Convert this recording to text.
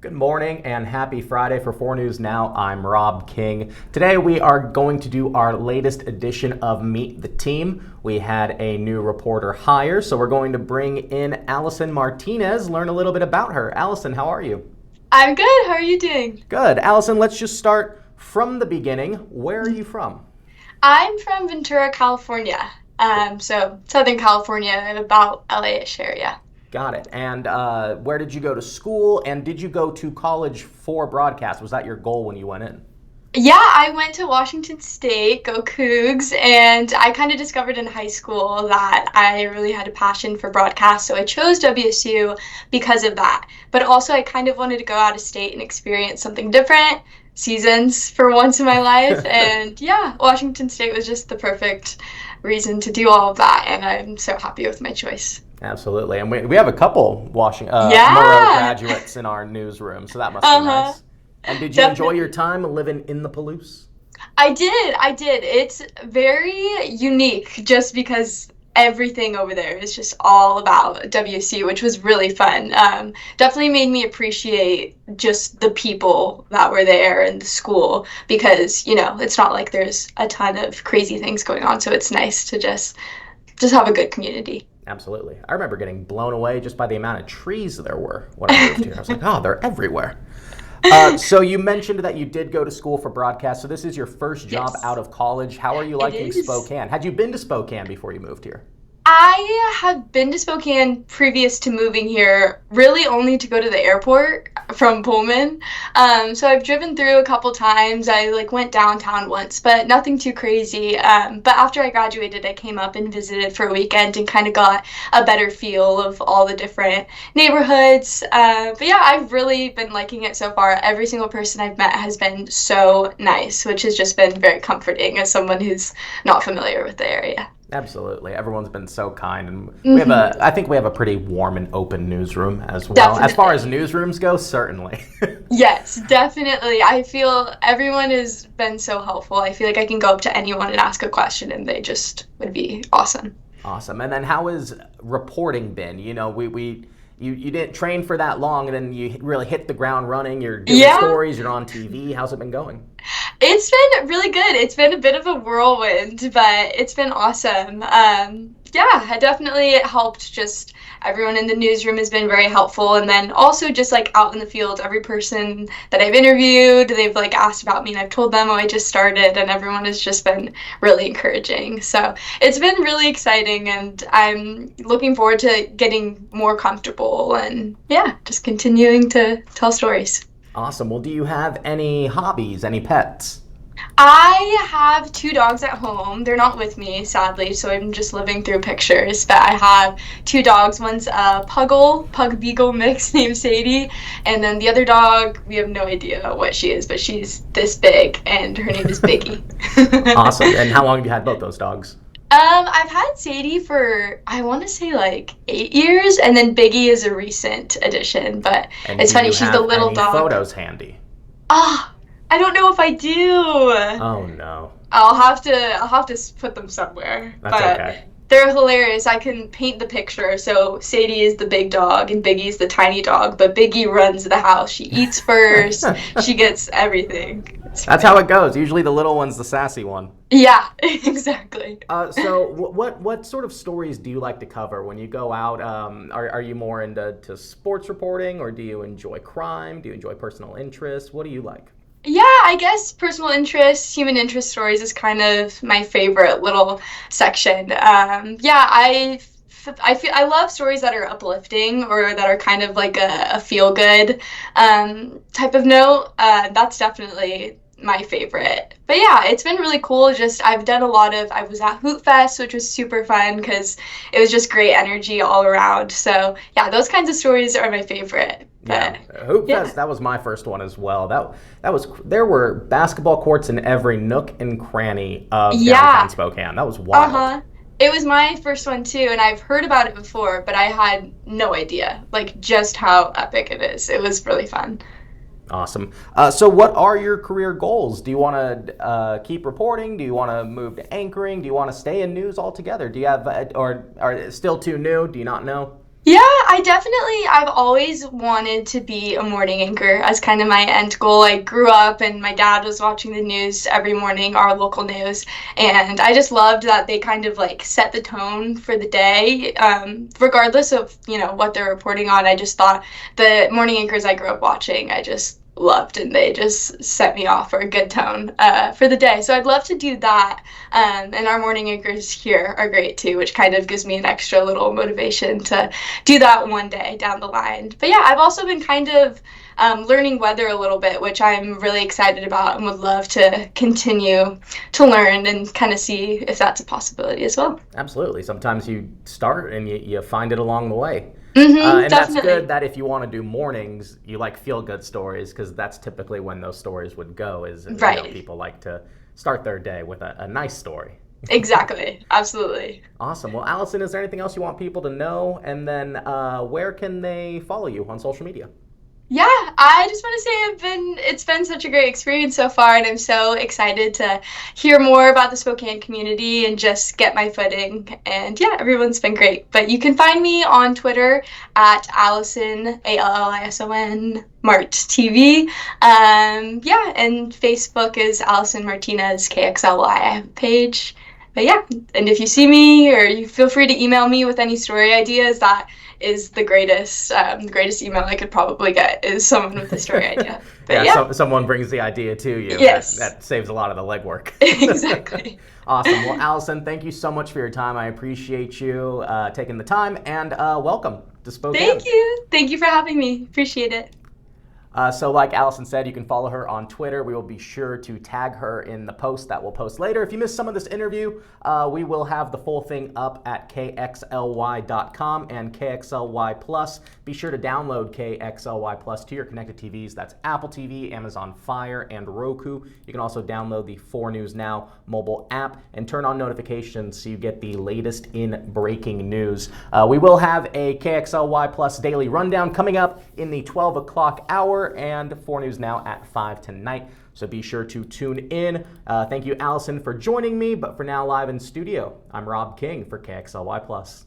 Good morning and happy Friday for 4 News Now. I'm Rob King. Today we are going to do our latest edition of Meet the Team. We had a new reporter hire, so we're going to bring in Allison Martinez, learn a little bit about her. Allison, how are you? I'm good. How are you doing? Good. Allison, let's just start from the beginning. Where are you from? I'm from Ventura, California. So Southern California, about LA-ish area. Got it. And where did you go to school, and did you go to college for broadcast? Was that your goal when you went in? Yeah, I went to Washington State, go Cougs, and I kind of discovered in high school that I really had a passion for broadcast, so I chose WSU because of that. But also, I kind of wanted to go out of state and experience something different, seasons for once in my life, and yeah, Washington State was just the perfect reason to do all of that, and I'm so happy with my choice. Absolutely. And we have a couple Moreau Yeah. graduates in our newsroom, so that must be Uh-huh. nice. And did you enjoy Definitely. your time living in the Palouse? I did. It's very unique just because everything over there is just all about WC, which was really fun. Definitely made me appreciate just the people that were there and the school because, it's not like there's a ton of crazy things going on. So it's nice to just have a good community. Absolutely. I remember getting blown away just by the amount of trees there were when I moved here. I was like, oh, they're everywhere. So you mentioned that you did go to school for broadcast. So this is your first job Yes, out of college. How are you it liking is. Spokane? Had you been to Spokane before you moved here? I have been to Spokane previous to moving here, really only to go to the airport from Pullman. So I've driven through a couple times. I went downtown once, but nothing too crazy. But after I graduated, I came up and visited for a weekend and kind of got a better feel of all the different neighborhoods. But yeah, I've really been liking it so far. Every single person I've met has been so nice, which has just been very comforting as someone who's not familiar with the area. Absolutely. Everyone's been so kind, and Hmm. I think we have a pretty warm and open newsroom as well. As far as Definitely. newsrooms go, certainly. Yes, definitely. I feel everyone has been so helpful. I feel like I can go up to anyone and ask a question and they just would be awesome. Awesome. And then how has reporting been? You didn't train for that long, and then you really hit the ground running. You're doing Yeah, stories, you're on TV. How's it been going? it's been really good. It's been a bit of a whirlwind, but it's been awesome. Yeah, definitely it helped. Just everyone in the newsroom has been very helpful, and then also just out in the field, every person that I've interviewed, they've asked about me, and I've told them, oh, I just started, and everyone has just been really encouraging. So it's been really exciting, and I'm looking forward to getting more comfortable, and yeah, just continuing to tell stories. Awesome. Well, do you have any hobbies, any pets? I have two dogs at home. They're not with me, sadly, so I'm just living through pictures. But I have two dogs. One's a pug beagle mix named Sadie, and then the other dog, we have no idea what she is, but she's this big, and her name is Biggie. Awesome. And how long have you had both those dogs? I've had Sadie for I want to say 8 years, and then Biggie is a recent addition. But And it's do funny, you she's the have little any dog. photos handy? Ah, I don't know if I do. Oh, no. I'll have to put them somewhere. That's But okay. they're hilarious. I can paint the picture. So Sadie is the big dog and Biggie's the tiny dog, but Biggie runs the house. She eats first. She gets everything. It's That's how funny. it goes. Usually the little one's the sassy one. Yeah, exactly. So what sort of stories do you like to cover when you go out? Are you more into sports reporting, or do you enjoy crime? Do you enjoy personal interests? What do you like? Yeah, I guess personal interest, human interest stories is kind of my favorite little section. Yeah, I feel I love stories that are uplifting or that are kind of like a feel good type of note. That's definitely my favorite. But yeah, it's been really cool. Just I've done a lot of. I was at Hoot Fest, which was super fun because it was just great energy all around. So yeah, those kinds of stories are my favorite. Yeah, But Hoop yeah, Fest, that was my first one as well. That was there were basketball courts in every nook and cranny of downtown yeah. Spokane. That was wild. Uh-huh. It was my first one too, and I've heard about it before, but I had no idea, just how epic it is. It was really fun. Awesome. So what are your career goals? Do you want to keep reporting? Do you want to move to anchoring? Do you want to stay in news altogether? Do you have or are still too new? Do you not know? Yeah, I've always wanted to be a morning anchor as kind of my end goal. I grew up and my dad was watching the news every morning, our local news, and I just loved that they kind of like set the tone for the day, regardless of, what they're reporting on. I just thought the morning anchors I grew up watching, I just loved, and they just set me off for a good tone for the day. So I'd love to do that. And our morning anchors here are great too, which kind of gives me an extra little motivation to do that one day down the line. But yeah, I've also been kind of learning weather a little bit, which I'm really excited about and would love to continue to learn and kind of see if that's a possibility as well. Absolutely. Sometimes you start and you find it along the way. And that's good that if you want to do mornings, you like feel-good stories, because that's typically when those stories would go, is right. People like to start their day with a nice story. Exactly. Absolutely. Awesome. Well, Allison, is there anything else you want people to know? And then where can they follow you on social media? Yeah, I just want to say it's been such a great experience so far, and I'm so excited to hear more about the Spokane community and just get my footing. And yeah, everyone's been great. But you can find me on Twitter at Allison, Allison Mart TV. And Facebook is Allison Martinez KXLY. I have a page. But yeah, and if you see me, or you feel free to email me with any story ideas. That is the greatest email I could probably get, is someone with a story idea. But someone brings the idea to you. Yes. That saves a lot of the legwork. Exactly. Awesome. Well, Allison, thank you so much for your time. I appreciate you taking the time, and welcome to Spokane. Thank you. Thank you for having me. Appreciate it. So like Allison said, you can follow her on Twitter. We will be sure to tag her in the post that we'll post later. If you missed some of this interview, we will have the full thing up at kxly.com and kxly Plus. Be sure to download kxly Plus to your connected TVs. That's Apple TV, Amazon Fire, and Roku. You can also download the 4 News Now mobile app and turn on notifications so you get the latest in breaking news. We will have a kxly Plus daily rundown coming up in the 12 o'clock hour, and 4 News Now at 5 tonight. So be sure to tune in. Thank you, Allison, for joining me. But for now, live in studio, I'm Rob King for kxly+.